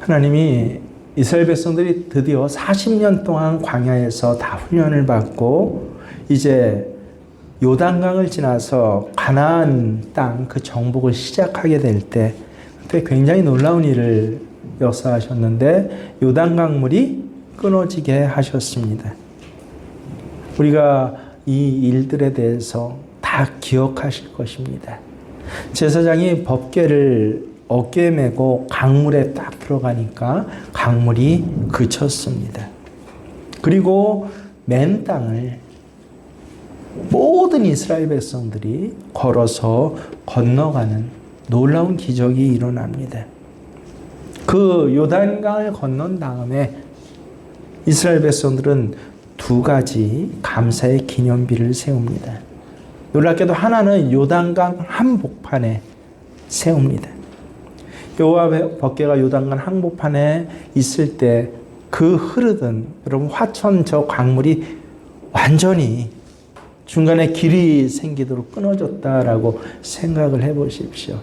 하나님이 이스라엘 백성들이 드디어 40년 동안 광야에서 다 훈련을 받고 이제 요단강을 지나서 가나안 땅 그 정복을 시작하게 될 때 그때 굉장히 놀라운 일을 역사하셨는데 요단강 물이 끊어지게 하셨습니다. 우리가 이 일들에 대해서 다 기억하실 것입니다. 제사장이 법궤를 어깨에 메고 강물에 딱 들어가니까 강물이 그쳤습니다. 그리고 맨 땅을 모든 이스라엘 백성들이 걸어서 건너가는 놀라운 기적이 일어납니다. 그 요단강을 건넌 다음에 이스라엘 백성들은 두 가지 감사의 기념비를 세웁니다. 놀랍게도 하나는 요단강 한복판에 세웁니다. 여호와 법궤가 요단강 한복판에 있을 때 그 흐르던 여러분 화천 저 강물이 완전히 중간에 길이 생기도록 끊어졌다라고 생각을 해보십시오.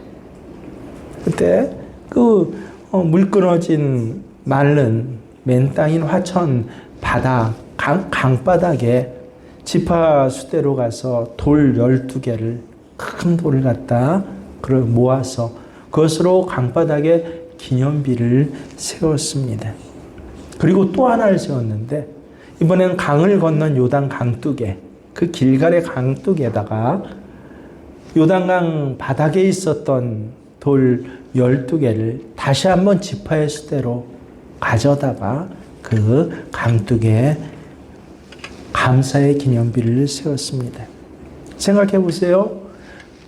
그때 그 물 끊어진 마른 맨 땅인 화천 바닥 강바닥에 지파 수대로 가서 돌 12개를 큰 돌을 갖다 모아서 그것으로 강바닥에 기념비를 세웠습니다. 그리고 또 하나를 세웠는데 이번에는 강을 건넌 요단 강둑에 그 길갈의 강둑에다가 요단강 바닥에 있었던 돌 12개를 다시 한번 지파의 수대로 가져다가 그 강둑에 감사의 기념비를 세웠습니다. 생각해 보세요.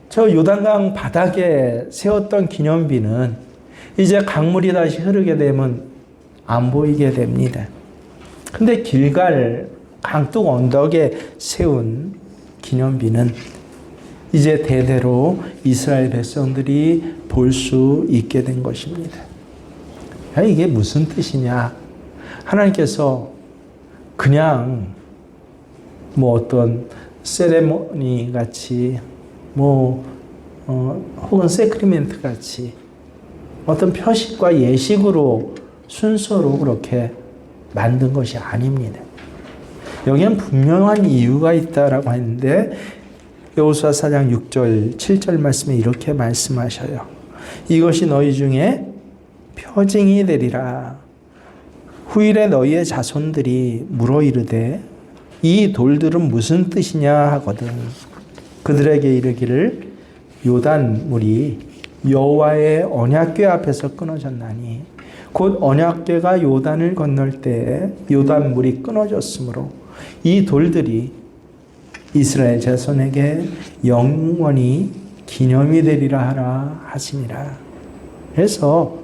저 요단강 바닥에 세웠던 기념비는 이제 강물이 다시 흐르게 되면 안 보이게 됩니다. 근데 길갈 강둑 언덕에 세운 기념비는 이제 대대로 이스라엘 백성들이 볼 수 있게 된 것입니다. 이게 무슨 뜻이냐? 하나님께서 그냥 어떤 세레모니 같이 혹은 세크리멘트 같이 어떤 표식과 예식으로 순서로 그렇게 만든 것이 아닙니다. 여기는 분명한 이유가 있다라고 하는데 여호수아 4장 6절 7절 말씀에 이렇게 말씀하셔요. 이것이 너희 중에 표징이 되리라. 후일에 너희의 자손들이 물어 이르되 이 돌들은 무슨 뜻이냐 하거든. 그들에게 이르기를 요단 물이 여호와의 언약궤 앞에서 끊어졌나니 곧 언약궤가 요단을 건널 때에 요단 물이 끊어졌으므로 이 돌들이 이스라엘 자손에게 영원히 기념이 되리라 하라 하시니라. 그래서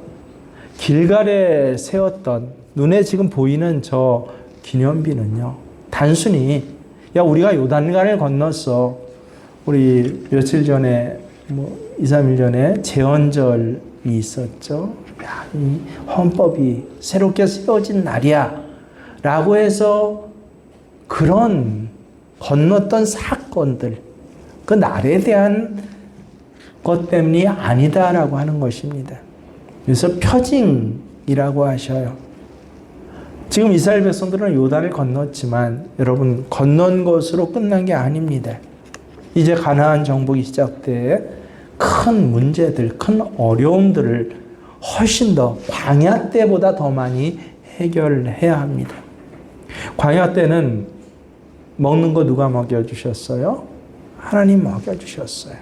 길갈에 세웠던 눈에 지금 보이는 저 기념비는요, 단순히 우리가 요단강을 건넜어. 우리 며칠 전에 2, 3일 전에 제헌절이 있었죠. 이 헌법이 새롭게 세워진 날이야 라고 해서 그런 건넜던 사건들, 그 날에 대한 것 때문이 아니다라고 하는 것입니다. 그래서 표징이라고 하셔요. 지금 이스라엘 백성들은 요단을 건넜지만 여러분 건넌 것으로 끝난 게 아닙니다. 이제 가나안 정복이 시작돼 큰 문제들, 큰 어려움들을 훨씬 더 광야 때보다 더 많이 해결해야 합니다. 광야 때는 먹는 거 누가 먹여주셨어요? 하나님 먹여주셨어요.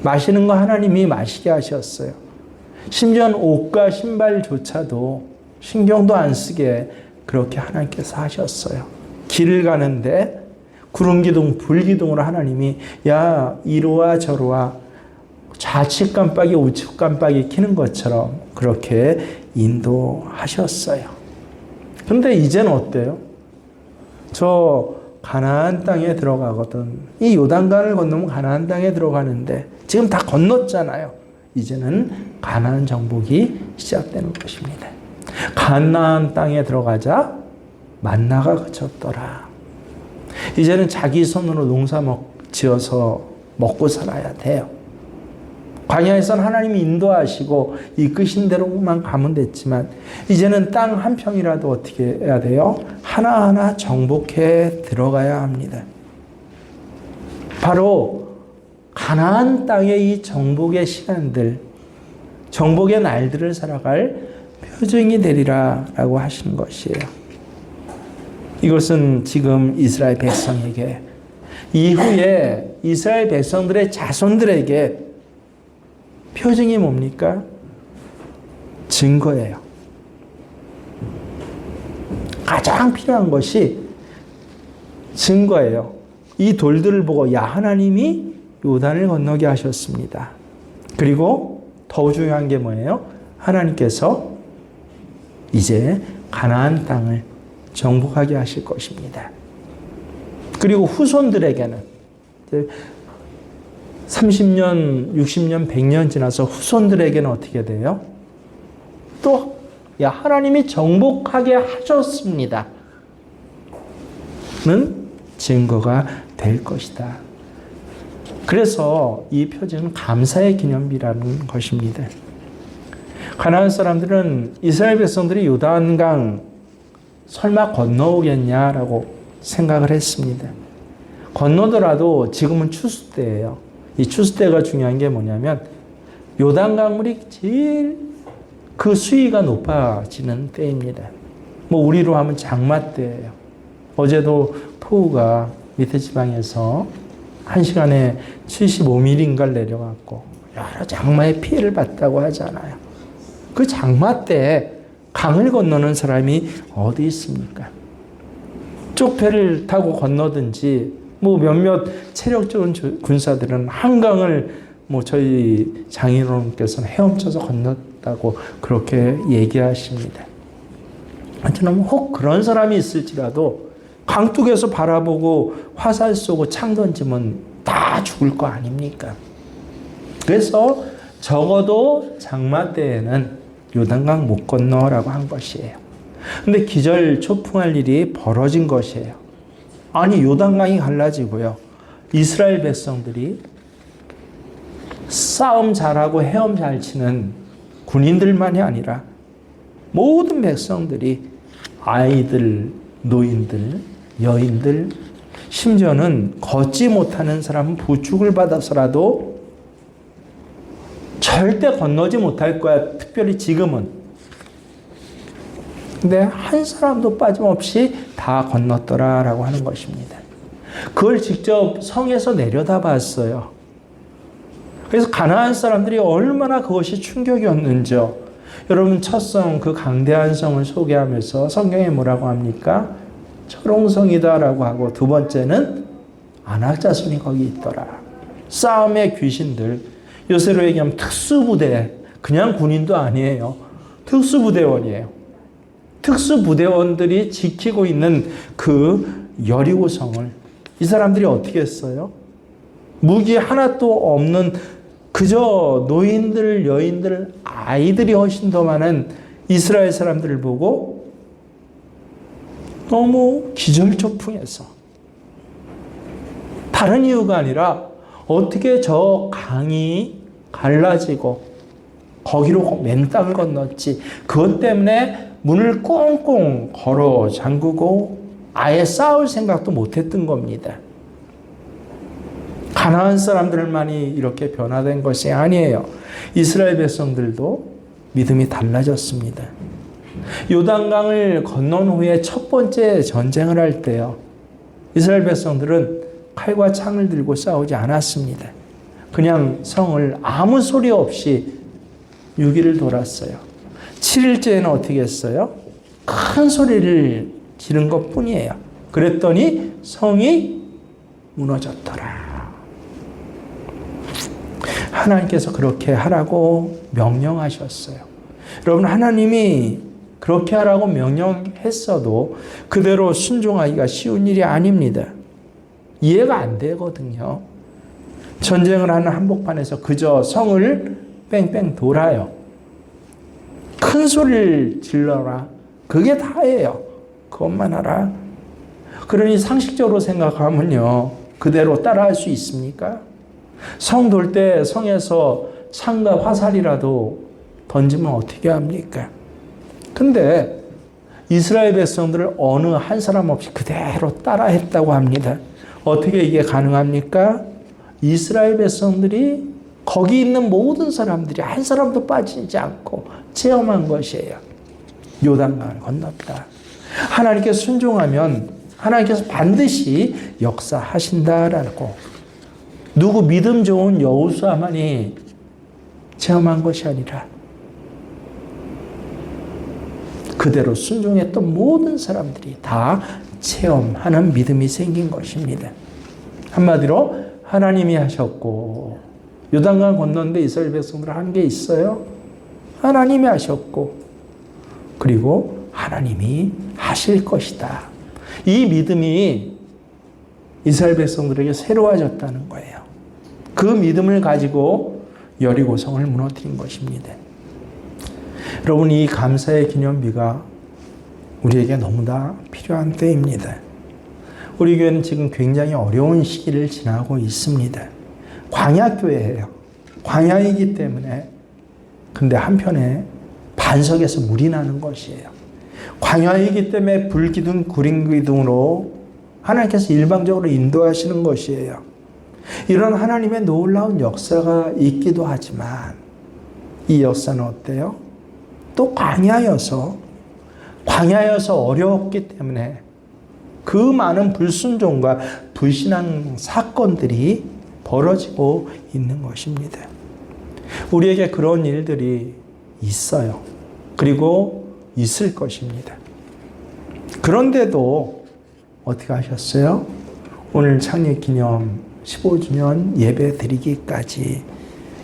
마시는 거 하나님이 마시게 하셨어요. 심지어 옷과 신발조차도 신경도 안 쓰게 그렇게 하나님께서 하셨어요. 길을 가는데 구름기둥, 불기둥으로 하나님이 이로와 저로와 좌측 깜빡이 우측 깜빡이 켜는 것처럼 그렇게 인도하셨어요. 그런데 이제는 어때요? 저 가나안 땅에 들어가거든. 이 요단강을 건너면 가나안 땅에 들어가는데 지금 다 건넜잖아요. 이제는 가나안 정복이 시작되는 것입니다. 가나안 땅에 들어가자 만나가 그쳤더라. 이제는 자기 손으로 농사 지어서 먹고 살아야 돼요. 광야에서는 하나님이 인도하시고 이끄신 대로만 가면 됐지만 이제는 땅 한 평이라도 어떻게 해야 돼요? 하나하나 정복해 들어가야 합니다. 바로 가나안 땅의 이 정복의 시간들, 정복의 날들을 살아갈 표징이 되리라 라고 하신 것이에요. 이것은 지금 이스라엘 백성에게, 이후에 이스라엘 백성들의 자손들에게 표징이 뭡니까? 증거예요. 가장 필요한 것이 증거예요. 이 돌들을 보고 야, 하나님이 요단을 건너게 하셨습니다. 그리고 더 중요한 게 뭐예요? 하나님께서 이제 가나안 땅을 정복하게 하실 것입니다. 그리고 후손들에게는 30년, 60년, 100년 지나서 후손들에게는 어떻게 돼요? 또, 야, 하나님이 정복하게 하셨습니다. 는 증거가 될 것이다. 그래서 이 표지는 감사의 기념비라는 것입니다. 가나안 사람들은 이스라엘 백성들이 요단강 설마 건너오겠냐라고 생각을 했습니다. 건너더라도 지금은 추수 때예요. 이 추수 때가 중요한 게 뭐냐면 요단 강물이 제일 그 수위가 높아지는 때입니다. 뭐 우리로 하면 장마 때예요. 어제도 폭우가 밑에 지방에서 1시간에 75mm인가를 내려갔고 여러 장마의 피해를 봤다고 하잖아요. 그 장마 때 강을 건너는 사람이 어디 있습니까? 쪽배를 타고 건너든지 뭐 몇몇 체력 좋은 군사들은 한강을 뭐 저희 장인어른께서는 헤엄쳐서 건넜다고 그렇게 얘기하십니다. 하여튼 혹 그런 사람이 있을지라도 강둑에서 바라보고 화살 쏘고 창 던지면 다 죽을 거 아닙니까? 그래서 적어도 장마 때에는 요단강 못 건너라고 한 것이에요. 근데 기절초풍할 일이 벌어진 것이에요. 아니, 요단강이 갈라지고요. 이스라엘 백성들이 싸움 잘하고 헤엄 잘 치는 군인들만이 아니라 모든 백성들이 아이들, 노인들, 여인들, 심지어는 걷지 못하는 사람은 부축을 받아서라도 절대 건너지 못할 거야. 특별히 지금은. 근데 한 사람도 빠짐없이 다 건넜더라라고 하는 것입니다. 그걸 직접 성에서 내려다봤어요. 그래서 가나안 사람들이 얼마나 그것이 충격이었는지요. 여러분, 첫 성, 그 강대한 성을 소개하면서 성경에 뭐라고 합니까? 철옹성이다라고 하고, 두 번째는 안악자손이 거기 있더라. 싸움의 귀신들, 요새로 얘기하면 특수부대, 그냥 군인도 아니에요. 특수부대원이에요. 특수부대원들이 지키고 있는 그 여리고성을 이 사람들이 어떻게 했어요? 무기 하나도 없는 그저 노인들, 여인들, 아이들이 훨씬 더 많은 이스라엘 사람들을 보고 너무 기절초풍해서, 다른 이유가 아니라 어떻게 저 강이 갈라지고 거기로 맨땅을 건넜지, 그것 때문에 문을 꽁꽁 걸어 잠그고 아예 싸울 생각도 못했던 겁니다. 가나안 사람들만이 이렇게 변화된 것이 아니에요. 이스라엘 백성들도 믿음이 달라졌습니다. 요단강을 건넌 후에 첫 번째 전쟁을 할 때요, 이스라엘 백성들은 칼과 창을 들고 싸우지 않았습니다. 그냥 성을 아무 소리 없이 6일을 돌았어요. 7일째에는 어떻게 했어요? 큰 소리를 지른 것 뿐이에요. 그랬더니 성이 무너졌더라. 하나님께서 그렇게 하라고 명령하셨어요. 여러분, 하나님이 그렇게 하라고 명령했어도 그대로 순종하기가 쉬운 일이 아닙니다. 이해가 안 되거든요. 전쟁을 하는 한복판에서 그저 성을 뺑뺑 돌아요. 큰 소리를 질러라. 그게 다예요. 그것만 하라. 그러니 상식적으로 생각하면요, 그대로 따라할 수 있습니까? 성 돌 때 성에서 창과 화살이라도 던지면 어떻게 합니까? 근데 이스라엘 백성들을 어느 한 사람 없이 그대로 따라했다고 합니다. 어떻게 이게 가능합니까? 이스라엘 백성들이 거기 있는 모든 사람들이 한 사람도 빠지지 않고 체험한 것이에요. 요단강을 건넜다. 하나님께 순종하면 하나님께서 반드시 역사하신다라고. 누구 믿음 좋은 여호수아만이 체험한 것이 아니라 그대로 순종했던 모든 사람들이 다 체험하는 믿음이 생긴 것입니다. 한마디로 하나님이 하셨고, 요단강 건너는데 이스라엘 백성들 한 게 있어요? 하나님이 하셨고, 그리고 하나님이 하실 것이다. 이 믿음이 이스라엘 백성들에게 새로워졌다는 거예요. 그 믿음을 가지고 여리고성을 무너뜨린 것입니다. 여러분, 이 감사의 기념비가 우리에게 너무나 필요한 때입니다. 우리 교회는 지금 굉장히 어려운 시기를 지나고 있습니다. 광야교회예요. 광야이기 때문에. 근데 한편에 반석에서 물이 나는 것이에요. 광야이기 때문에 불기둥, 구름기둥으로 하나님께서 일방적으로 인도하시는 것이에요. 이런 하나님의 놀라운 역사가 있기도 하지만 이 역사는 어때요? 또 광야여서 어려웠기 때문에 그 많은 불순종과 불신앙 사건들이 벌어지고 있는 것입니다. 우리에게 그런 일들이 있어요. 그리고 있을 것입니다. 그런데도 어떻게 하셨어요? 오늘 창립기념 15주년 예배 드리기까지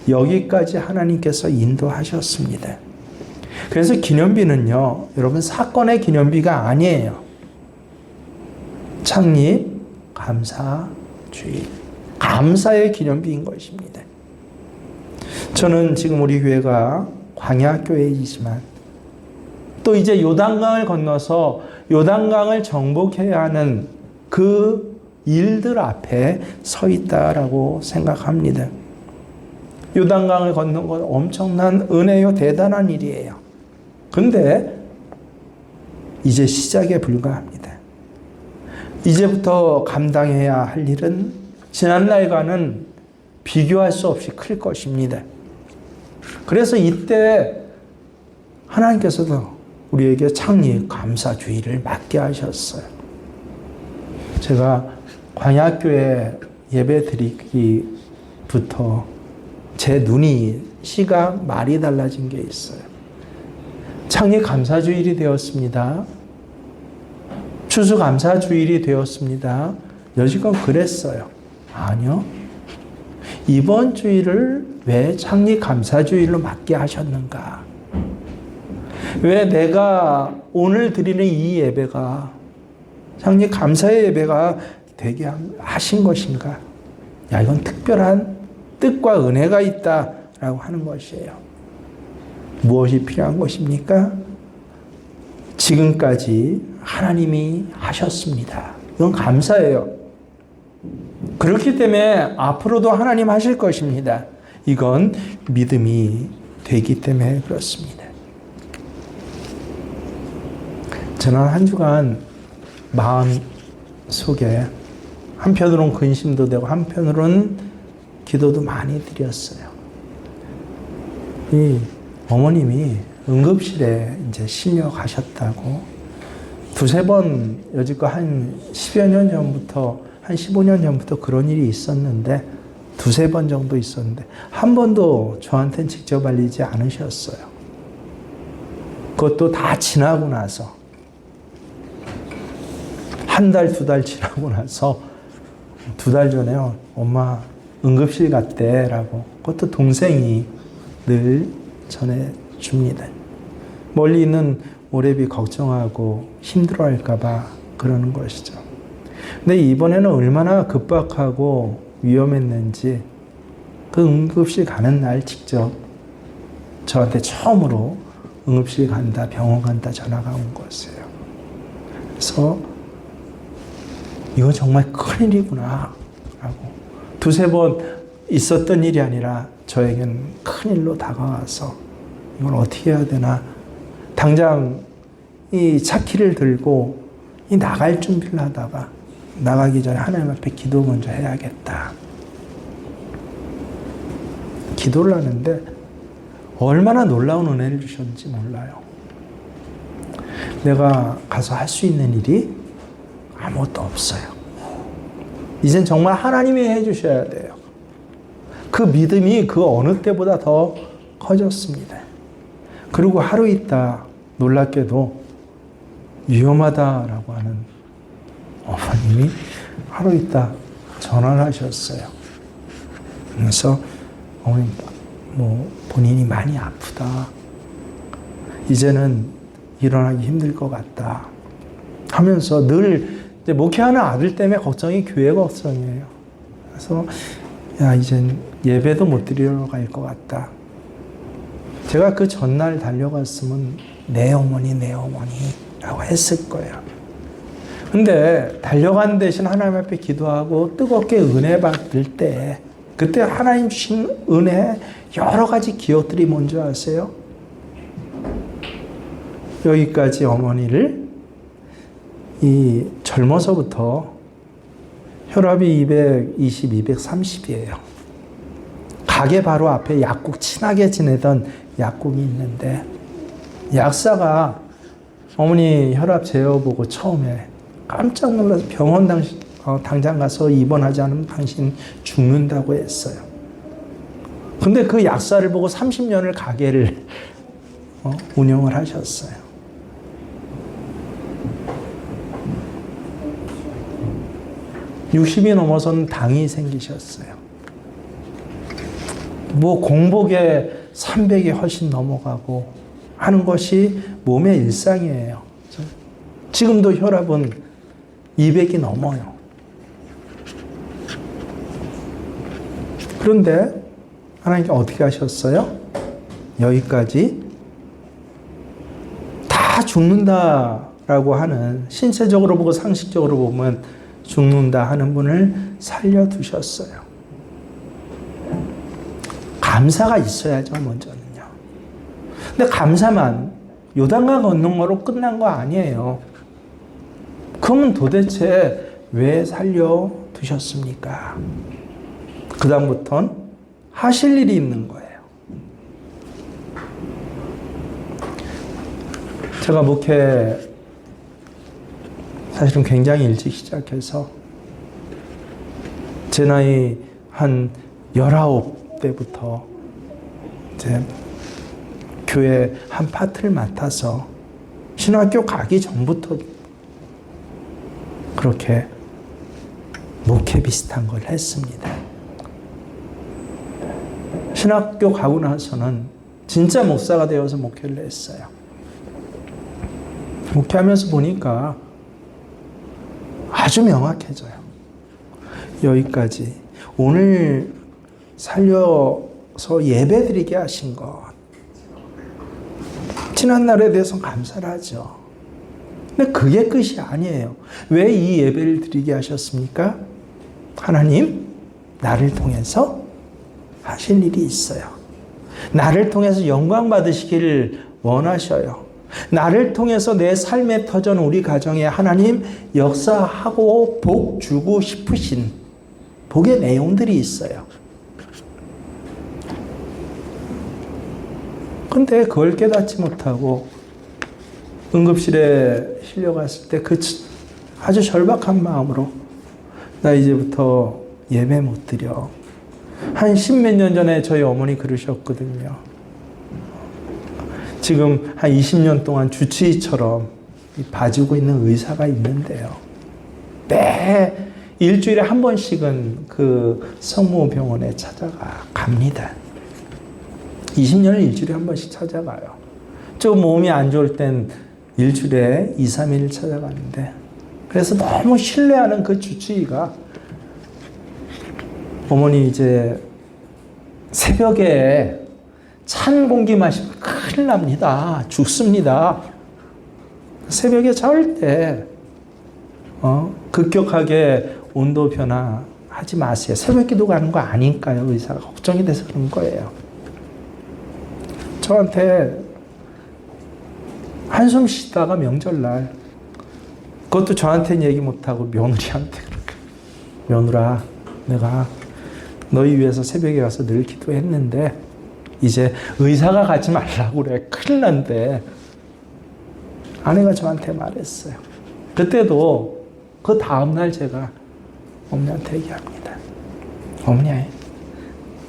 여기까지 하나님께서 인도하셨습니다. 그래서 기념비는요, 여러분 사건의 기념비가 아니에요. 창립, 감사, 주일. 감사의 기념비인 것입니다. 저는 지금 우리 교회가 광야교회이지만 또 이제 요단강을 건너서 요단강을 정복해야 하는 그 일들 앞에 서 있다라고 생각합니다. 요단강을 걷는 건 엄청난 은혜요, 대단한 일이에요. 근데 이제 시작에 불과합니다. 이제부터 감당해야 할 일은 지난날과는 비교할 수 없이 클 것입니다. 그래서 이때 하나님께서도 우리에게 창립 감사주의를 맡게 하셨어요. 제가 광야교회 예배 드리기부터 제 눈이, 시각, 말이 달라진 게 있어요. 창립 감사주일이 되었습니다. 추수감사주일이 되었습니다. 여지껏 그랬어요. 아니요. 이번 주일을 왜 창립감사주일로 맡게 하셨는가? 왜 내가 오늘 드리는 이 예배가 창립감사의 예배가 되게 하신 것인가? 야, 이건 특별한 뜻과 은혜가 있다라고 하는 것이에요. 무엇이 필요한 것입니까? 지금까지 하나님이 하셨습니다. 이건 감사해요. 그렇기 때문에 앞으로도 하나님 하실 것입니다. 이건 믿음이 되기 때문에 그렇습니다. 저는 한 주간 마음 속에 한편으로는 근심도 되고 한편으로는 기도도 많이 드렸어요. 이 어머님이 응급실에 이제 실려가셨다고 두세 번 여지껏 한 10여 년 전부터 한 15년 전부터 그런 일이 있었는데 두세 번 정도 있었는데 한 번도 저한테는 직접 알리지 않으셨어요. 그것도 다 지나고 나서 한 달, 두 달 지나고 나서 두 달 전에요. 엄마 응급실 갔대라고. 그것도 동생이 늘 전해줍니다. 멀리 있는 오래비 걱정하고 힘들어할까봐 그러는 것이죠. 근데 이번에는 얼마나 급박하고 위험했는지 그 응급실 가는 날 직접 저한테 처음으로 응급실 간다, 병원 간다 전화가 온 거였어요. 그래서 이건 정말 큰일이구나 라고 두세 번 있었던 일이 아니라 저에겐 큰 일로 다가와서 이걸 어떻게 해야 되나. 당장 이 차키를 들고 이 나갈 준비를 하다가 나가기 전에 하나님 앞에 기도 먼저 해야겠다. 기도를 하는데 얼마나 놀라운 은혜를 주셨는지 몰라요. 내가 가서 할 수 있는 일이 아무것도 없어요. 이젠 정말 하나님이 해주셔야 돼요. 그 믿음이 그 어느 때보다 더 커졌습니다. 그리고 하루 있다 놀랍게도 위험하다라고 하는 어머님이 하루 있다 전화를 하셨어요. 그래서 어머님 본인이 많이 아프다. 이제는 일어나기 힘들 것 같다. 하면서 늘 목회하는 아들 때문에 걱정이 교회 걱정이에요. 그래서 이젠 예배도 못 드리러 갈 것 같다. 제가 그 전날 달려갔으면 내 어머니 라고 했을 거예요. 근데 달려간 대신 하나님 앞에 기도하고 뜨겁게 은혜 받을 때 그때 하나님 주신 은혜 여러 가지 기억들이 뭔지 아세요? 여기까지 어머니를 이 젊어서부터 혈압이 220, 230이에요. 가게 바로 앞에 약국 친하게 지내던 약국이 있는데 약사가 어머니 혈압 재어보고 처음에 깜짝 놀라서 병원 당장 가서 입원하지 않으면 당신 죽는다고 했어요. 근데 그 약사를 보고 30년을 가게를 운영을 하셨어요. (60이) 넘어서는 당이 생기셨어요. 공복에 300이 훨씬 넘어가고 하는 것이 몸의 일상이에요. 지금도 혈압은 200이 넘어요. 그런데 하나님께 어떻게 하셨어요? 여기까지 다 죽는다라고 하는, 신체적으로 보고 상식적으로 보면 죽는다 하는 분을 살려두셨어요. 감사가 있어야죠, 먼저는요. 근데 감사만 요단강 건너는 거로 끝난 거 아니에요. 그러면 도대체 왜 살려두셨습니까? 그 다음부터는 하실 일이 있는 거예요. 제가 목회 사실은 굉장히 일찍 시작해서 제 나이 한 19때부터 이제 교회 한 파트를 맡아서 신학교 가기 전부터 그렇게 목회 비슷한 걸 했습니다. 신학교 가고 나서는 진짜 목사가 되어서 목회를 했어요. 목회하면서 보니까 아주 명확해져요. 여기까지 오늘 살려서 예배드리게 하신 것, 지난날에 대해서 감사를 하죠. 근데 그게 끝이 아니에요. 왜 이 예배를 드리게 하셨습니까? 하나님, 나를 통해서 하실 일이 있어요. 나를 통해서 영광 받으시기를 원하셔요. 나를 통해서 내 삶의 터전, 우리 가정에 하나님 역사하고 복 주고 싶으신 복의 내용들이 있어요. 근데 그걸 깨닫지 못하고 응급실에 실려갔을 때 그 아주 절박한 마음으로 나 이제부터 예배 못 드려. 한 10몇 년 전에 저희 어머니 그러셨거든요. 지금 한 20년 동안 주치의처럼 봐주고 있는 의사가 있는데요. 매 일주일에 한 번씩은 그 성모병원에 갑니다. 20년을 일주일에 한 번씩 찾아가요. 좀 몸이 안 좋을 땐 일주일에 2, 3일 찾아가는데, 그래서 너무 신뢰하는 그 주치의가 어머니 이제 새벽에 찬 공기 마시면 큰일 납니다. 죽습니다. 새벽에 자올 때 급격하게 온도 변화 하지 마세요. 새벽 기도 가는 거 아니까요. 의사가 걱정이 돼서 그런 거예요. 저한테 한숨 쉬다가 명절날, 그것도 저한테는 얘기 못하고 며느리한테 그렇게, 며느라, 내가 너희 위해서 새벽에 가서 늘 기도했는데 이제 의사가 가지 말라고 그래. 큰일 난대. 아내가 저한테 말했어요. 그때도 그 다음날 제가 어머니한테 얘기합니다. 어머니,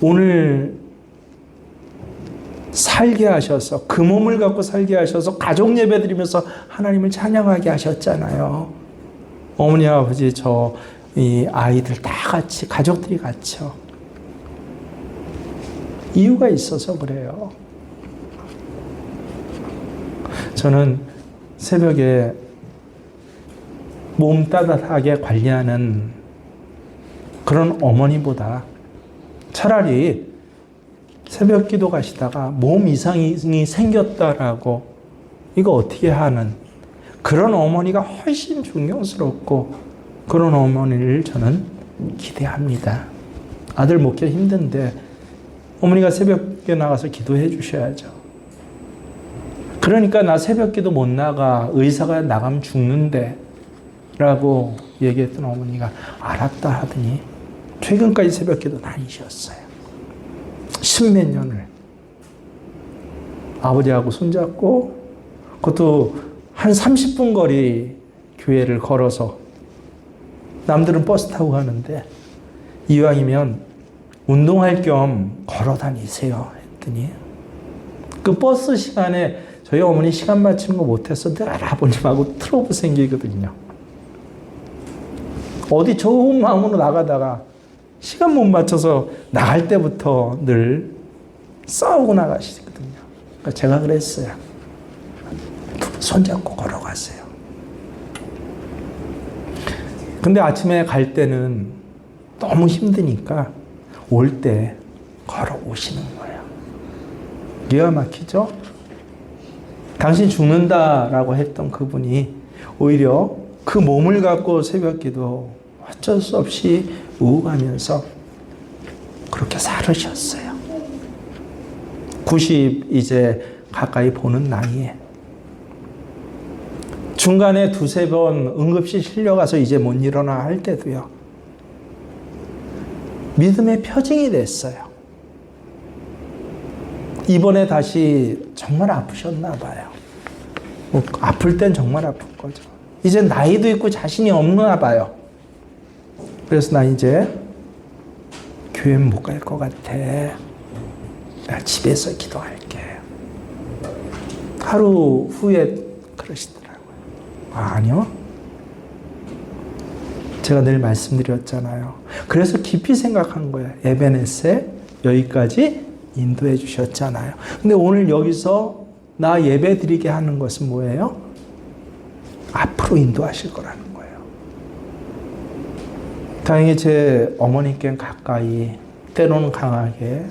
오늘 살게 하셔서, 그 몸을 갖고 살게 하셔서 가족 예배 드리면서 하나님을 찬양하게 하셨잖아요. 어머니, 아버지, 이 아이들 다 같이, 가족들이 같이요. 이유가 있어서 그래요. 저는 새벽에 몸 따뜻하게 관리하는 그런 어머니보다 차라리 새벽 기도 가시다가 몸 이상이 생겼다라고 이거 어떻게 하는 그런 어머니가 훨씬 존경스럽고 그런 어머니를 저는 기대합니다. 아들 목회 힘든데 어머니가 새벽에 나가서 기도해 주셔야죠. 그러니까 나 새벽 기도 못 나가, 의사가 나가면 죽는데 라고 얘기했던 어머니가 알았다 하더니 최근까지 새벽 기도 다니셨어요. 10몇 년을 아버지하고 손잡고, 그것도 한 30분 거리 교회를 걸어서, 남들은 버스 타고 가는데 이왕이면 운동할 겸 걸어 다니세요 했더니, 그 버스 시간에 저희 어머니 시간 맞추는 거 못해서 늘 아버님하고 트러블 생기거든요. 어디 좋은 마음으로 나가다가 시간 못 맞춰서 나갈 때부터 늘 싸우고 나가시거든요. 그러니까 제가 그랬어요. 손잡고 걸어가세요. 근데 아침에 갈 때는 너무 힘드니까 올 때 걸어오시는 거예요. 기가 막히죠? 당신 죽는다라고 했던 그분이 오히려 그 몸을 갖고 새벽 기도 어쩔 수 없이 우우하면서 그렇게 살으셨어요. 90 이제 가까이 보는 나이에 중간에 두세 번 응급실 실려가서 이제 못 일어나 할 때도요. 믿음의 표징이 됐어요. 이번에 다시 정말 아프셨나 봐요. 아플 땐 정말 아픈 거죠. 이제 나이도 있고 자신이 없나 봐요. 그래서 나 이제 교회 못 갈 것 같아. 나 집에서 기도할게. 하루 후에 그러시더라고요. 아니요. 제가 늘 말씀드렸잖아요. 그래서 깊이 생각한 거예요. 에베네세 여기까지 인도해 주셨잖아요. 근데 오늘 여기서 나 예배 드리게 하는 것은 뭐예요? 앞으로 인도하실 거라는 거예요. 다행히 제 어머니께 가까이, 때로는 강하게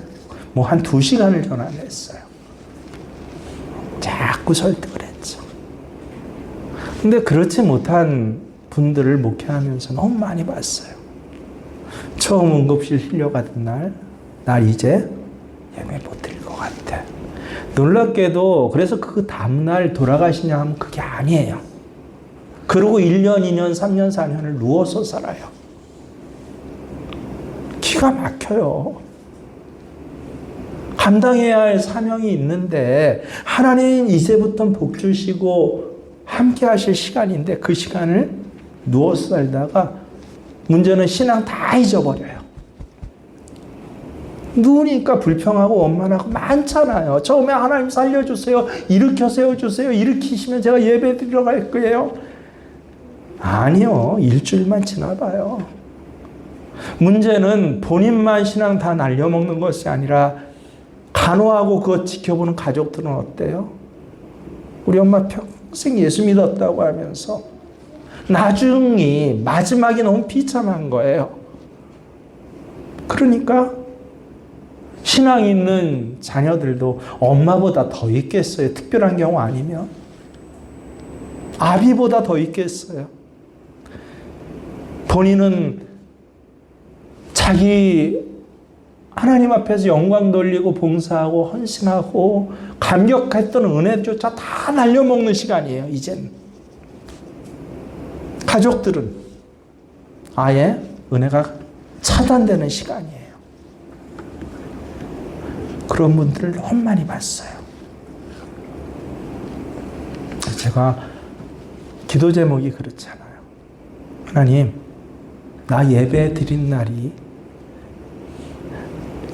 뭐 한 2시간을 전화를 했어요. 자꾸 설득을 했죠. 근데 그렇지 못한 분들을 목회하면서 너무 많이 봤어요. 처음 응급실 실려가던 날 이제 예배 못 드릴 것 같아. 놀랍게도 그래서 그 다음날 돌아가시냐 하면 그게 아니에요. 그리고 1년, 2년, 3년, 4년을 누워서 살아요. 기가 막혀요. 감당해야 할 사명이 있는데 하나님 이제부터 복 주시고 함께 하실 시간인데 그 시간을 누워서 살다가 문제는 신앙 다 잊어버려요. 누우니까 불평하고 원만하고 많잖아요. 처음에 하나님 살려주세요. 일으켜 세워주세요. 일으키시면 제가 예배 드리러 갈 거예요. 아니요. 일주일만 지나봐요. 문제는 본인만 신앙 다 날려먹는 것이 아니라 간호하고 그거 지켜보는 가족들은 어때요? 우리 엄마 평생 예수 믿었다고 하면서 나중이 마지막이 너무 비참한 거예요. 그러니까 신앙 있는 자녀들도 엄마보다 더 있겠어요. 특별한 경우 아니면. 아비보다 더 있겠어요. 본인은 자기 하나님 앞에서 영광 돌리고 봉사하고 헌신하고 감격했던 은혜조차 다 날려먹는 시간이에요, 이젠. 가족들은 아예 은혜가 차단되는 시간이에요. 그런 분들을 너무 많이 봤어요. 제가 기도 제목이 그렇잖아요. 하나님, 나 예배 드린 날이,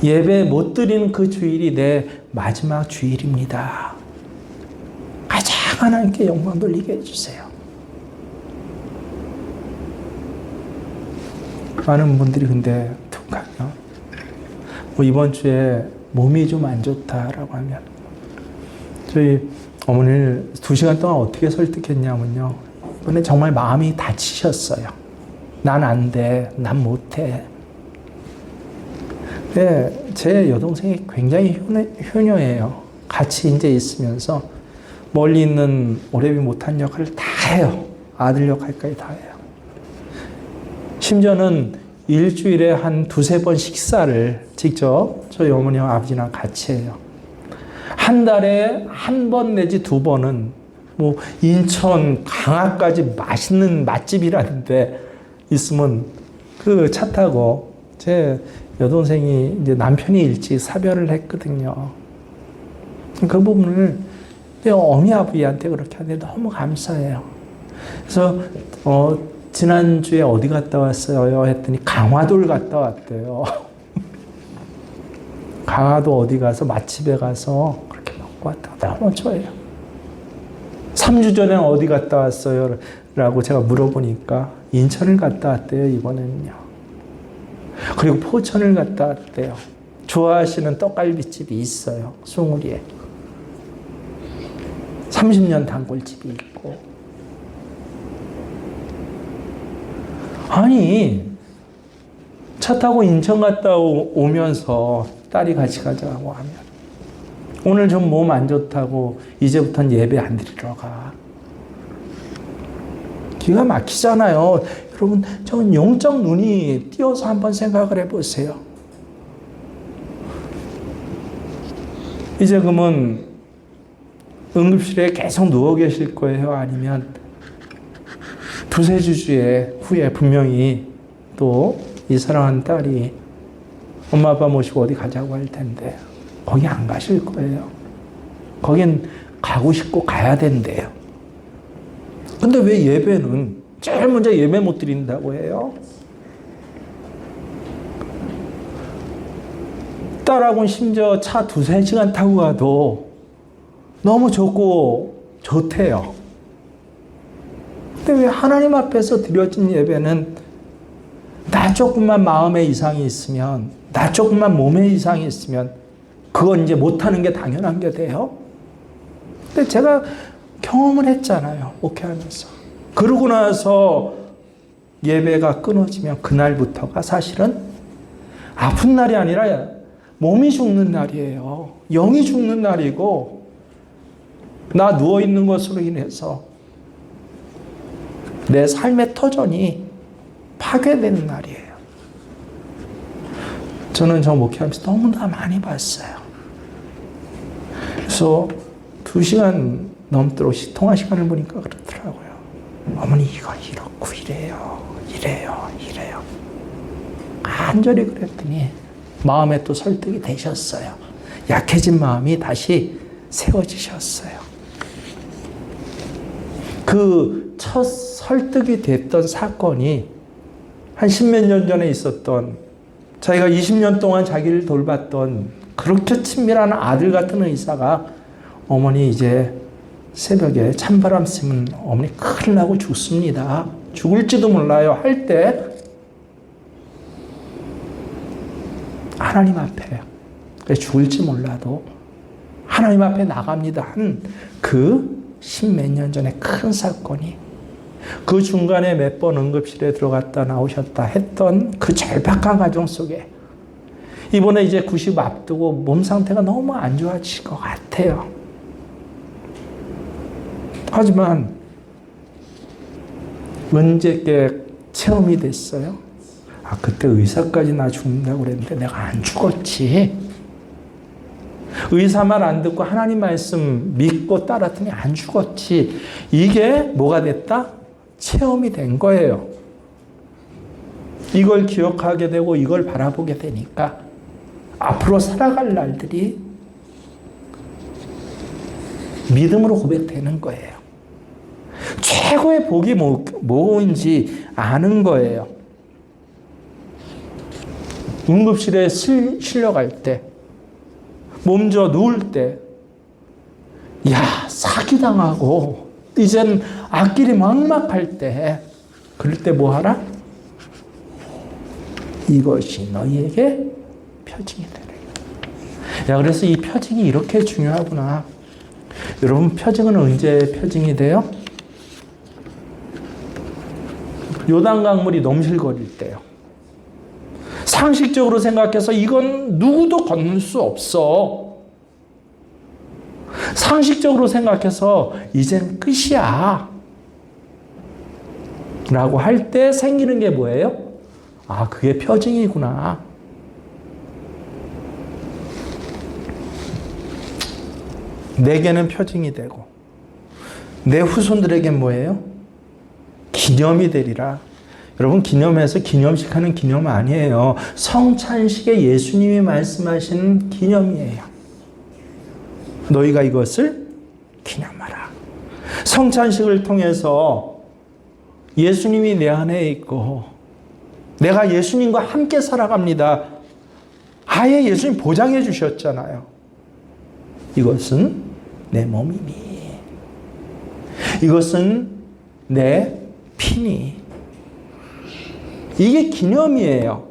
예배 못 드리는 그 주일이 내 마지막 주일입니다. 가장 하나님께 영광 돌리게 해주세요. 많은 분들이 근데 어떡하냐? 뭐 이번 주에 몸이 좀 안 좋다라고 하면 저희 어머니를 2시간 동안 어떻게 설득했냐면요. 이번에 정말 마음이 다치셨어요. 난 안 돼. 난 못해. 근데 제 여동생이 굉장히 효녀예요. 같이 이제 있으면서 멀리 있는 오래비 못한 역할을 다 해요. 아들 역할까지 다 해요. 심지어는 일주일에 한 2-3번 식사를 직접 저희 어머니와 아버지랑 같이 해요. 한 달에 1번 내지 2번은 뭐 인천 강화까지 맛있는 맛집이라는데 있으면 그 차 타고, 제 여동생이 이제 남편이 일찍 사별을 했거든요. 그 부분을 어미 아버지한테 그렇게 하는데 너무 감사해요. 그래서 지난주에 어디 갔다 왔어요? 했더니 강화도를 갔다 왔대요. 강화도 어디 가서 맛집에 가서 그렇게 먹고 왔다고 너무 좋아해요. 3주 전에 어디 갔다 왔어요? 라고 제가 물어보니까 인천을 갔다 왔대요, 이번에는요. 그리고 포천을 갔다 왔대요. 좋아하시는 떡갈비집이 있어요, 숭우리에. 30년 단골집이 있고. 아니, 차 타고 인천 갔다 오면서 딸이 같이 가자고 하면, 오늘 좀 몸 안 좋다고 이제부터는 예배 안 드리러 가. 기가 막히잖아요. 여러분, 저는 영적 눈이 띄어서 한번 생각을 해보세요. 이제 그러면 응급실에 계속 누워 계실 거예요? 아니면 2-3주 후에 분명히 또 이 사랑하는 딸이 엄마 아빠 모시고 어디 가자고 할 텐데 거기 안 가실 거예요. 거긴 가고 싶고 가야 된대요. 근데 왜 예배는 제일 먼저 예배 못 드린다고 해요? 딸하고는 심지어 차 2-3시간 타고 가도 너무 좋대요. 근데 왜 하나님 앞에서 드려진 예배는 나 조금만 마음에 이상이 있으면, 나 조금만 몸에 이상이 있으면 그건 이제 못하는 게 당연한 게 돼요? 근데 제가 경험을 했잖아요, 목회하면서. 그러고 나서 예배가 끊어지면 그날부터가 사실은 아픈 날이 아니라 몸이 죽는 날이에요. 영이 죽는 날이고, 나 누워있는 것으로 인해서 내 삶의 터전이 파괴되는 날이에요. 저는 저 목회하면서 너무나 많이 봤어요. 그래서 2시간 넘도록 통화 시간을 보니까 그렇더라고요. 어머니 이거 이렇고 이래요. 간절히 그랬더니 마음에 또 설득이 되셨어요. 약해진 마음이 다시 세워지셨어요. 그 첫 설득이 됐던 사건이 한 10몇 년 전에 있었던, 자기가 20년 동안 자기를 돌봤던 그렇게 친밀한 아들 같은 의사가 어머니 이제 새벽에 찬바람 쐬면 어머니 큰일 나고 죽습니다. 죽을지도 몰라요. 할 때 하나님 앞에, 죽을지 몰라도 하나님 앞에 나갑니다 한 그 10몇 년 전에 큰 사건이, 그 중간에 몇 번 응급실에 들어갔다 나오셨다 했던 그 절박한 과정 속에 이번에 이제 90 앞두고 몸 상태가 너무 안 좋아질 것 같아요. 하지만 언제께 체험이 됐어요? 그때 의사까지 나 죽는다고 그랬는데 내가 안 죽었지. 의사 말 안 듣고 하나님 말씀 믿고 따랐더니 안 죽었지. 이게 뭐가 됐다? 체험이 된 거예요. 이걸 기억하게 되고 이걸 바라보게 되니까 앞으로 살아갈 날들이 믿음으로 고백되는 거예요. 최고의 복이 뭔지 아는 거예요. 응급실에 실려갈 때, 몸져 누울 때, 사기당하고, 이젠 앞길이 막막할 때, 그럴 때 뭐 하라? 이것이 너희에게 표징이 되리라. 그래서 이 표징이 이렇게 중요하구나. 여러분, 표징은 언제 표징이 돼요? 요단강물이 넘실거릴 때요. 상식적으로 생각해서 이건 누구도 건널 수 없어. 상식적으로 생각해서 이젠 끝이야. 라고 할 때 생기는 게 뭐예요? 그게 표징이구나. 내게는 표징이 되고 내 후손들에겐 뭐예요? 기념이 되리라. 여러분, 기념해서 기념식 하는 기념 아니에요. 성찬식에 예수님이 말씀하신 기념이에요. 너희가 이것을 기념하라. 성찬식을 통해서 예수님이 내 안에 있고 내가 예수님과 함께 살아갑니다. 아예 예수님 보장해 주셨잖아요. 이것은 내 몸이니, 이것은 내 피니. 이게 기념이에요.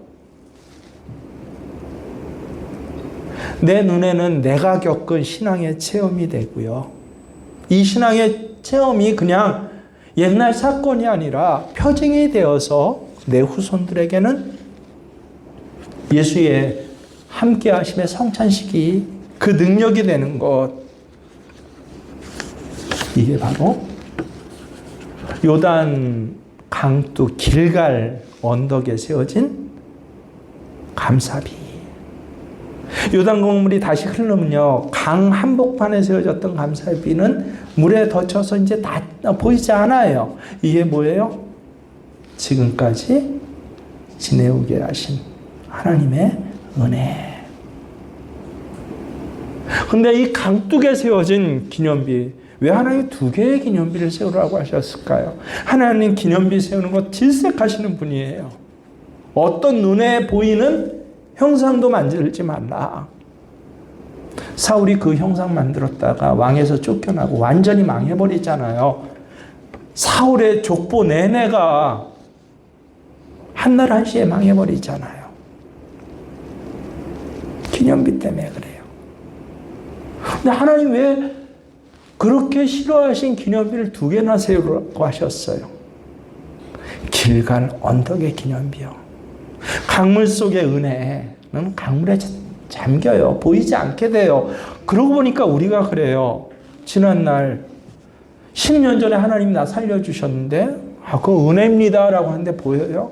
내 눈에는 내가 겪은 신앙의 체험이 되고요. 이 신앙의 체험이 그냥 옛날 사건이 아니라 표징이 되어서 내 후손들에게는 예수의 함께 하심의 성찬식이 그 능력이 되는 것. 이게 바로 요단 강둑 길갈 언덕에 세워진 감사비. 요단강물이 다시 흐르면요, 강 한복판에 세워졌던 감사비는 물에 덮쳐서 이제 다 보이지 않아요. 이게 뭐예요? 지금까지 지내오게 하신 하나님의 은혜. 근데 이 강둑에 세워진 기념비, 왜 하나님이 2개의 기념비를 세우라고 하셨을까요? 하나님 기념비 세우는 거 질색하시는 분이에요. 어떤 눈에 보이는 형상도 만들지 말라. 사울이 그 형상 만들었다가 왕에서 쫓겨나고 완전히 망해버리잖아요. 사울의 족보 내내가 한날 한시에 망해버리잖아요. 기념비 때문에 그래요. 근데 하나님 왜 그렇게 싫어하신 기념비를 2개나 세우라고 하셨어요? 길갈 언덕의 기념비요. 강물 속의 은혜는 강물에 잠겨요. 보이지 않게 돼요. 그러고 보니까 우리가 그래요. 지난날 10년 전에 하나님 나 살려주셨는데 그거 은혜입니다 라고 하는데 보여요?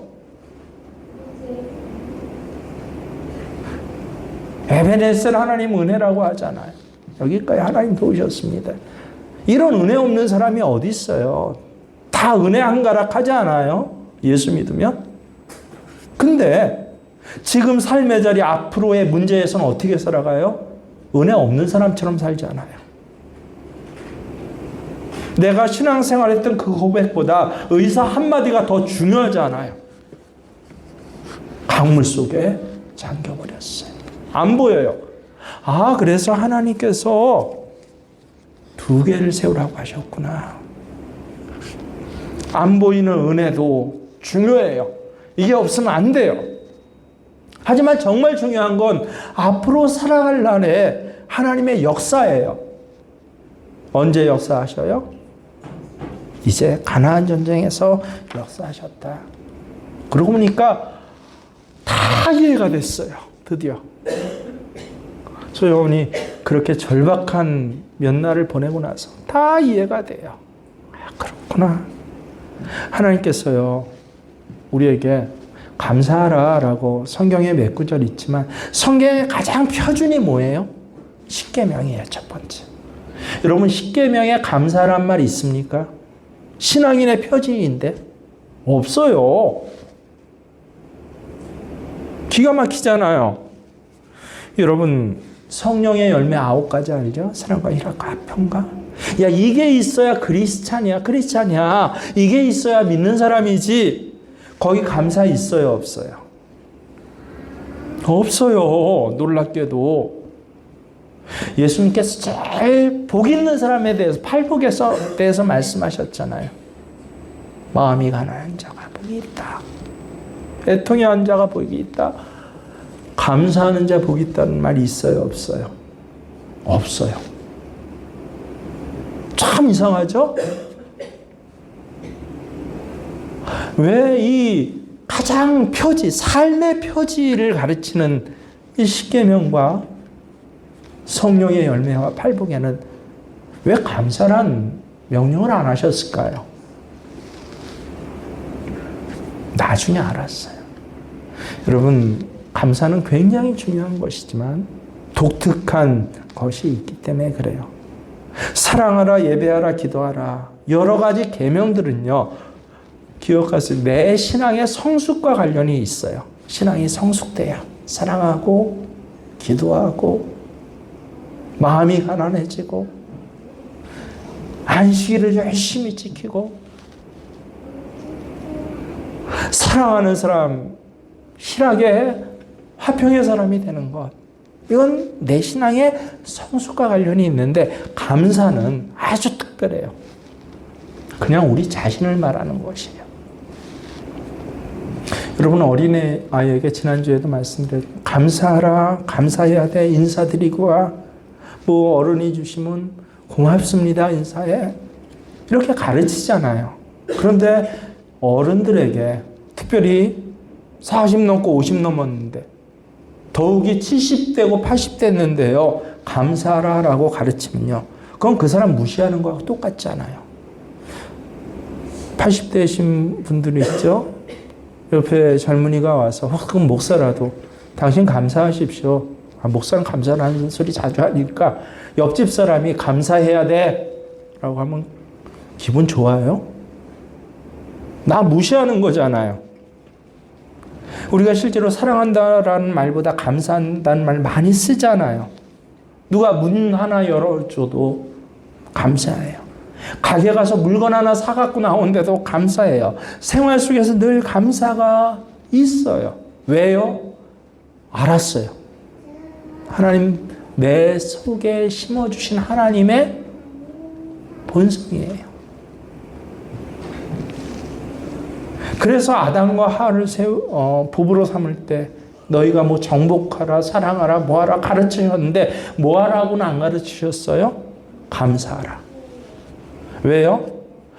에베네셀 하나님 은혜라고 하잖아요. 여기까지 하나님 도우셨습니다. 이런 은혜 없는 사람이 어디 있어요? 다 은혜 한가락 하지 않아요? 예수 믿으면? 근데 지금 삶의 자리 앞으로의 문제에서는 어떻게 살아가요? 은혜 없는 사람처럼 살잖아요. 내가 신앙생활했던 그 고백보다 의사 한마디가 더 중요하잖아요. 강물 속에 잠겨버렸어요. 안 보여요. 그래서 하나님께서 2개를 세우라고 하셨구나. 안 보이는 은혜도 중요해요. 이게 없으면 안 돼요. 하지만 정말 중요한 건 앞으로 살아갈 날에 하나님의 역사예요. 언제 역사하셔요? 이제 가나안 전쟁에서 역사하셨다. 그러고 보니까 다 이해가 됐어요. 드디어. 소영원이 그렇게 절박한 몇 날을 보내고 나서 다 이해가 돼요. 그렇구나. 하나님께서요, 우리에게 감사하라라고 성경에 몇 구절 있지만 성경의 가장 표준이 뭐예요? 십계명이에요. 첫 번째. 여러분 십계명에 감사란 말 있습니까? 신앙인의 표준인데 없어요. 기가 막히잖아요. 여러분 성령의 열매 9가지 알죠? 사랑과 희락과 평강. 야, 이게 있어야 크리스찬이야. 이게 있어야 믿는 사람이지. 거기 감사 있어요, 없어요? 없어요. 놀랍게도. 예수님께서 제일 복 있는 사람에 대해서, 팔복에 대해서 말씀하셨잖아요. 마음이 가난한 자가 복이 있다. 애통이 한 자가 복이 있다. 감사하는 자 복이 있다는 말이 있어요, 없어요? 없어요. 참 이상하죠? 왜 이 가장 표지, 삶의 표지를 가르치는 이 십계명과 성령의 열매와 팔복에는 왜 감사란 명령을 안 하셨을까요? 나중에 알았어요. 여러분, 감사는 굉장히 중요한 것이지만 독특한 것이 있기 때문에 그래요. 사랑하라, 예배하라, 기도하라. 여러 가지 계명들은요. 기억하세요. 내 신앙의 성숙과 관련이 있어요. 신앙이 성숙돼야 사랑하고 기도하고 마음이 가난해지고 안식일을 열심히 지키고 사랑하는 사람 실하게 화평의 사람이 되는 것. 이건 내 신앙의 성숙과 관련이 있는데 감사는 아주 특별해요. 그냥 우리 자신을 말하는 것이에요. 여러분 어린애 아이에게 지난주에도 말씀드렸죠. 감사하라. 감사해야 돼. 인사드리고 와. 뭐 어른이 주시면 고맙습니다. 인사해. 이렇게 가르치잖아요. 그런데 어른들에게 특별히 40 넘고 50 넘었는데 더욱이 70대고 80 됐는데요. 감사하라라고 가르치면요. 그건 그 사람 무시하는 거하고 똑같잖아요. 80대신 분들이 있죠. 옆에 젊은이가 와서 그럼 목사라도 당신 감사하십시오. 목사는 감사라는 소리 자주 하니까 옆집 사람이 감사해야 돼 라고 하면 기분 좋아요? 나 무시하는 거잖아요. 우리가 실제로 사랑한다라는 말보다 감사한다는 말 많이 쓰잖아요. 누가 문 하나 열어줘도 감사해요. 가게 가서 물건 하나 사갖고 나오는데도 감사해요. 생활 속에서 늘 감사가 있어요. 왜요? 알았어요. 하나님 내 속에 심어주신 하나님의 본성이에요. 그래서 아담과 하와를 부부로 삼을 때 너희가 뭐 정복하라, 사랑하라, 뭐하라 가르치셨는데 뭐하라고는 안 가르치셨어요? 감사하라. 왜요?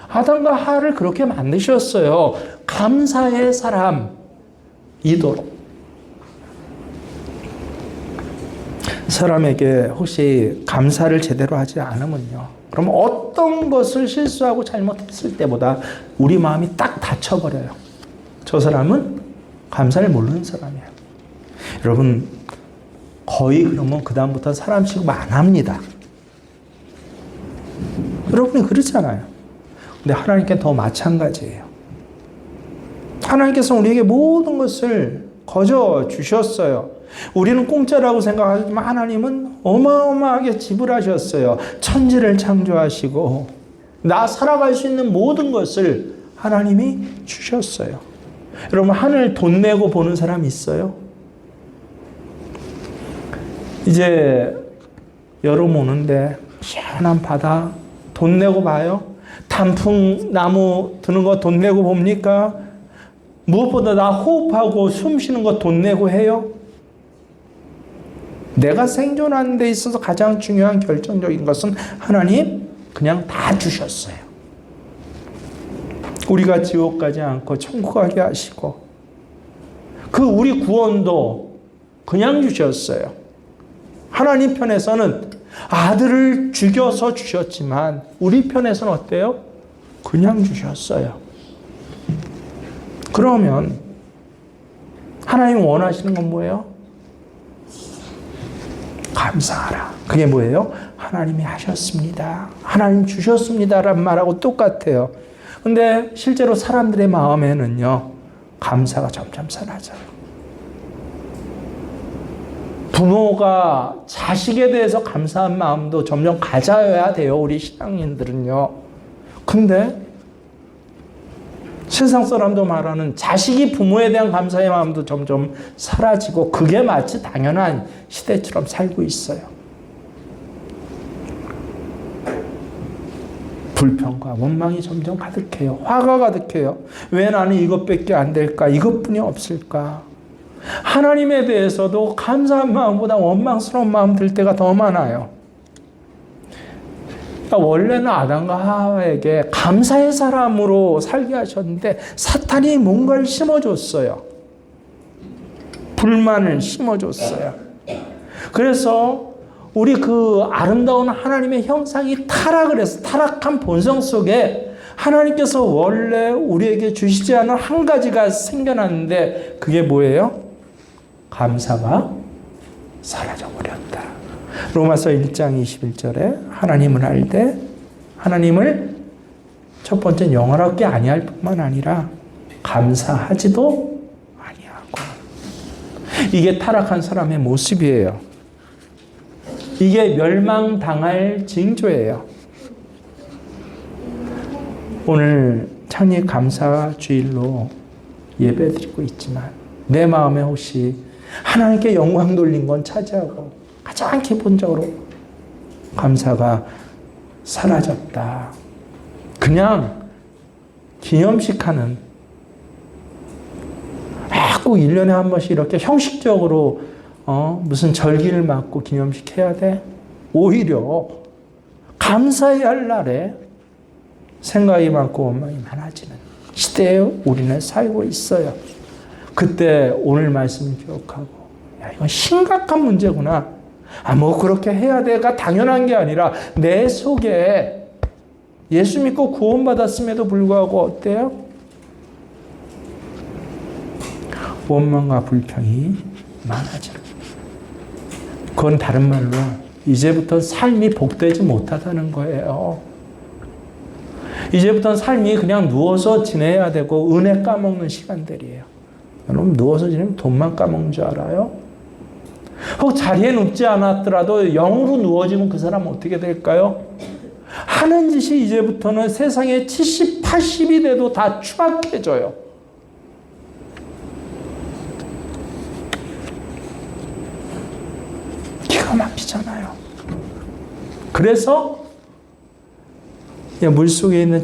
아담과 하와를 그렇게 만드셨어요. 감사의 사람이도록. 사람에게 혹시 감사를 제대로 하지 않으면요. 그럼 어떤 것을 실수하고 잘못했을 때보다 우리 마음이 딱 닫혀버려요. 저 사람은 감사를 모르는 사람이에요. 여러분, 거의 그러면 그 다음부터 사람 취급 안 합니다. 여러분이 그렇잖아요. 근데 하나님께 더 마찬가지예요. 하나님께서 우리에게 모든 것을 거저 주셨어요. 우리는 공짜라고 생각하지만 하나님은 어마어마하게 지불하셨어요. 천지를 창조하시고 나 살아갈 수 있는 모든 것을 하나님이 주셨어요. 여러분 하늘 돈 내고 보는 사람 있어요? 이제 여름 오는데 시원한 바다 돈 내고 봐요? 단풍나무 드는 거 돈 내고 봅니까? 무엇보다 나 호흡하고 숨 쉬는 거 돈 내고 해요? 내가 생존하는 데 있어서 가장 중요한 결정적인 것은 하나님 그냥 다 주셨어요. 우리가 지옥 가지 않고 천국 가게 하시고 그 우리 구원도 그냥 주셨어요. 하나님 편에서는 아들을 죽여서 주셨지만 우리 편에서는 어때요? 그냥 주셨어요. 그러면 하나님 원하시는 건 뭐예요? 감사하라. 그게 뭐예요? 하나님이 하셨습니다. 하나님 주셨습니다라는 말하고 똑같아요. 근데 실제로 사람들의 마음에는요, 감사가 점점 사라져요. 부모가 자식에 대해서 감사한 마음도 점점 가져야 돼요, 우리 신앙인들은요. 근데 세상 사람도 말하는 자식이 부모에 대한 감사의 마음도 점점 사라지고 그게 마치 당연한 시대처럼 살고 있어요. 불평과 원망이 점점 가득해요. 화가 가득해요. 왜 나는 이것밖에 안 될까? 이것뿐이 없을까? 하나님에 대해서도 감사한 마음보다 원망스러운 마음 들 때가 더 많아요. 그러니까 원래는 아담과 하와에게 감사의 사람으로 살게 하셨는데 사탄이 뭔가를 심어줬어요. 불만을 심어줬어요. 그래서 우리 그 아름다운 하나님의 형상이 타락을 해서 타락한 본성 속에 하나님께서 원래 우리에게 주시지 않은 한 가지가 생겨났는데 그게 뭐예요? 감사가 사라져버렸다. 로마서 1장 21절에 하나님을 알되 하나님을 첫 번째 영원하게 아니할 뿐만 아니라 감사하지도 아니하고. 이게 타락한 사람의 모습이에요. 이게 멸망당할 징조예요. 오늘 창립 감사 주일로 예배드리고 있지만 내 마음에 혹시 하나님께 영광 돌린 건 차지하고 가장 기본적으로 감사가 사라졌다. 그냥 기념식 하는, 꼭 1년에 한 번씩 이렇게 형식적으로 무슨 절기를 맞고 기념식 해야 돼? 오히려 감사해야 할 날에 생각이 많고 원망이 많아지는 시대에 우리는 살고 있어요. 그때 오늘 말씀을 기억하고, 야, 이건 심각한 문제구나. 뭐 그렇게 해야 돼가 당연한 게 아니라 내 속에 예수 믿고 구원받았음에도 불구하고 어때요? 원망과 불평이 많아져요. 그건 다른 말로 이제부터 삶이 복되지 못하다는 거예요. 이제부터는 삶이 그냥 누워서 지내야 되고 은혜 까먹는 시간들이에요. 여러분 누워서 지내면 돈만 까먹는 줄 알아요? 혹 자리에 눕지 않았더라도 영으로 누워지면 그 사람은 어떻게 될까요? 하는 짓이 이제부터는 세상에 70, 80이 돼도 다 추악해져요. 기가 막히잖아요. 그래서 물속에 있는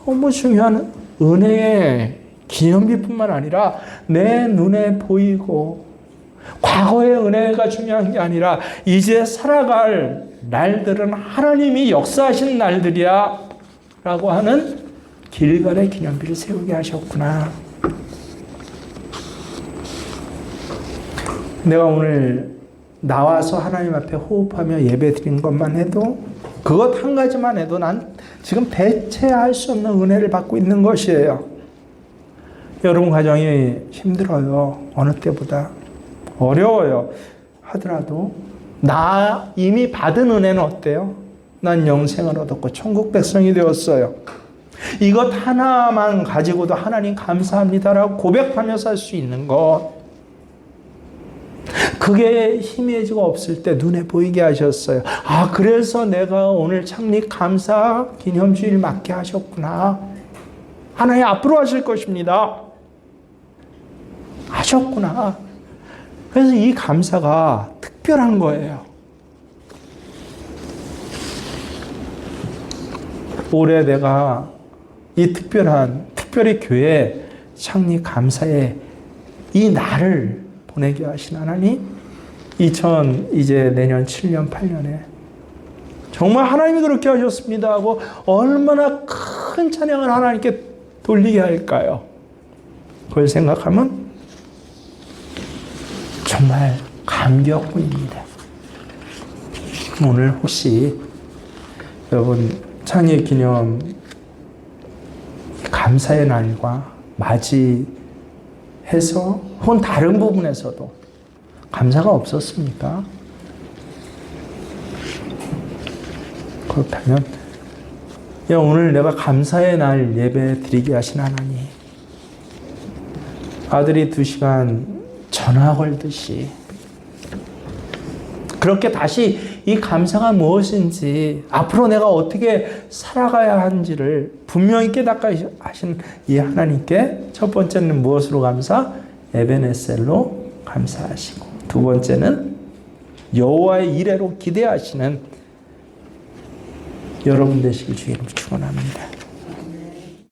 너무 중요한 은혜의 기념비뿐만 아니라 내 눈에 보이고 과거의 은혜가 중요한 게 아니라 이제 살아갈 날들은 하나님이 역사하신 날들이야 라고 하는 길갈의 기념비를 세우게 하셨구나. 내가 오늘 나와서 하나님 앞에 호흡하며 예배 드린 것만 해도 그것 한 가지만 해도 난 지금 대체할 수 없는 은혜를 받고 있는 것이에요. 여러분 가정이 힘들어요. 어느 때보다 어려워요. 하더라도 나 이미 받은 은혜는 어때요? 난 영생을 얻었고 천국 백성이 되었어요. 이것 하나만 가지고도 하나님 감사합니다라고 고백하며 살 수 있는 것. 그게 희미해지고 없을 때 눈에 보이게 하셨어요. 아, 그래서 내가 오늘 창립 감사 기념주일 맞게 하셨구나. 하나님 앞으로 하실 것입니다. 하셨구나. 그래서 이 감사가 특별한 거예요. 올해 내가 이 특별히 교회 창립 감사의 이 날을 보내게 하신 하나님, 이제 내년 7년, 8년에 정말 하나님이 그렇게 하셨습니다 하고 얼마나 큰 찬양을 하나님께 돌리게 할까요? 그걸 생각하면 정말 감격뿐입니다. 오늘 혹시 여러분 창립 기념 감사의 날과 맞이해 해서 혹은 다른 부분에서도 감사가 없었습니까? 그렇다면 오늘 내가 감사의 날 예배 드리게 하신 하나님, 아들이 2시간 전화 걸듯이 그렇게 다시 이 감사가 무엇인지, 앞으로 내가 어떻게 살아가야 하는지를 분명히 깨닫게 하신 이 하나님께 첫 번째는 무엇으로 감사? 에베네셀로 감사하시고, 두 번째는 여호와의 이레로 기대하시는 여러분 되시길 주의로 축원합니다.